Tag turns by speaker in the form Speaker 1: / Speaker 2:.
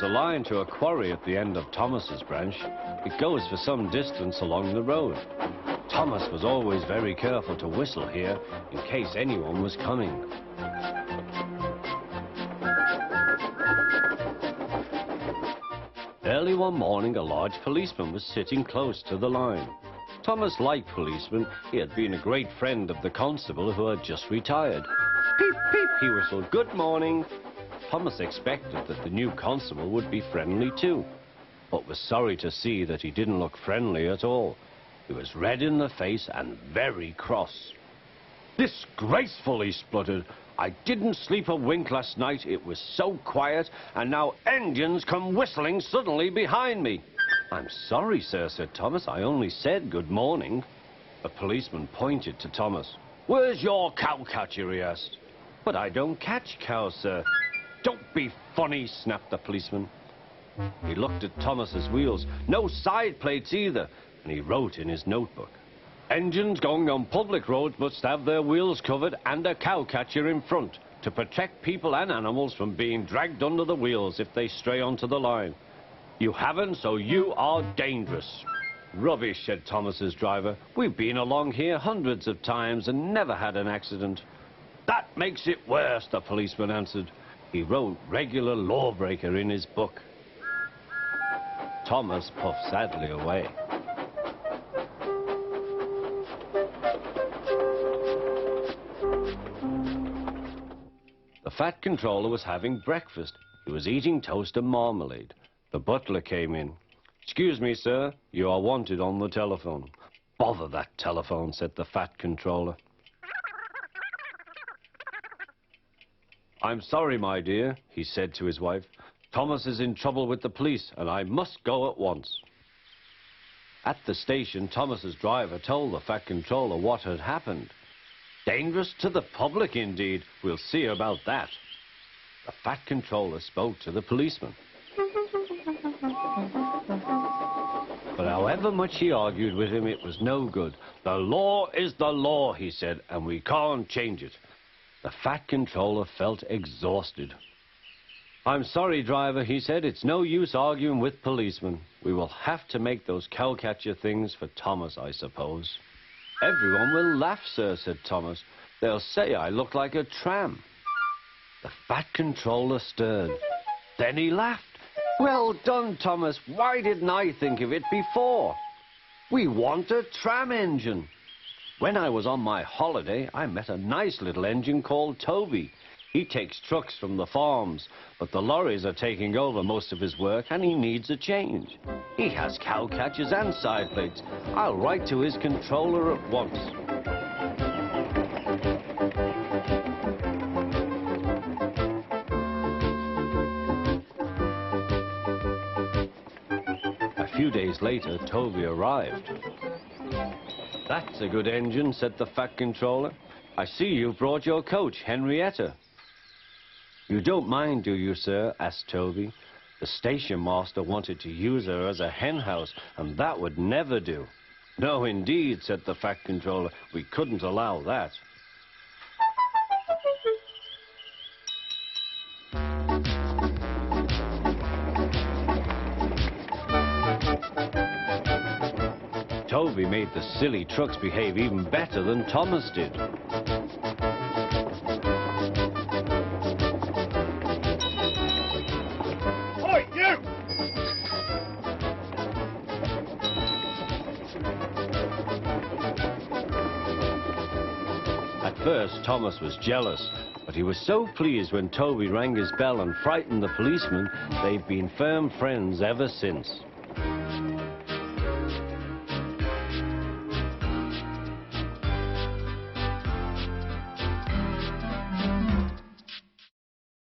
Speaker 1: a line to a quarry at the end of Thomas's branch. It goes for some distance along the road. Thomas was always very careful to whistle here in case anyone was coming. Early one morning, a large policeman was sitting close to the line. Thomas liked policemen. He had been a great friend of the constable who had just retired. Peep, peep, he whistled, "Good morning." Thomas expected that the new constable would be friendly too, but was sorry to see that he didn't look friendly at all. He was red in the face and very cross. "Disgraceful," he spluttered. "I didn't sleep a wink last night. It was so quiet, and now engines come whistling suddenly behind me." "I'm sorry, sir," said Thomas. "I only said good morning." The policeman pointed to Thomas. "Where's your cowcatcher?" he asked. "But I don't catch cows, sir." "Don't be funny," snapped the policeman. He looked at Thomas's wheels. No side plates either, and he wrote in his notebook, "Engines going on public roads must have their wheels covered and a cowcatcher in front to protect people and animals from being dragged under the wheels if they stray onto the line. You haven't, so you are dangerous." "Rubbish," said Thomas's driver. "We've been along here hundreds of times and never had an accident." "That makes it worse," the policeman answered. He wrote "regular lawbreaker" in his book. Thomas puffed sadly away. The fat controller was having breakfast. He was eating toast and marmalade. The butler came in. "Excuse me, sir, you are wanted on the telephone." "Bother that telephone," said the fat controller. "I'm sorry, my dear," he said to his wife. "Thomas is in trouble with the police, and I must go at once." At the station, Thomas's driver told the fat controller what had happened. Dangerous to the public, indeed. We'll see about that. The fat controller spoke to the policeman. But however much he argued with him, it was no good. "The law is the law," he said, "and we can't change it." The fat controller felt exhausted. "I'm sorry, driver," he said. "It's no use arguing with policemen. We will have to make those cowcatcher things for Thomas, I suppose." "Everyone will laugh, sir," said Thomas. "They'll say I look like a tram." The fat controller stirred. Then he laughed. "Well done, Thomas. Why didn't I think of it before? We want a tram engine. When I was on my holiday, I met a nice little engine called Toby. He takes trucks from the farms, but the lorries are taking over most of his work, and he needs a change. He has cowcatchers and side plates. I'll write to his controller at once." A few days later, Toby arrived. "That's a good engine," said the fat controller. "I see you've brought your coach, Henrietta." "You don't mind, do you, sir?" asked Toby. "The station master wanted to use her as a hen house, and that would never do." "No, indeed," said the fat controller. "We couldn't allow that." Toby made the silly trucks behave even better than Thomas did.
Speaker 2: Oi, you!
Speaker 1: At first, Thomas was jealous, but he was so pleased when Toby rang his bell and frightened the policeman, they've been firm friends ever since.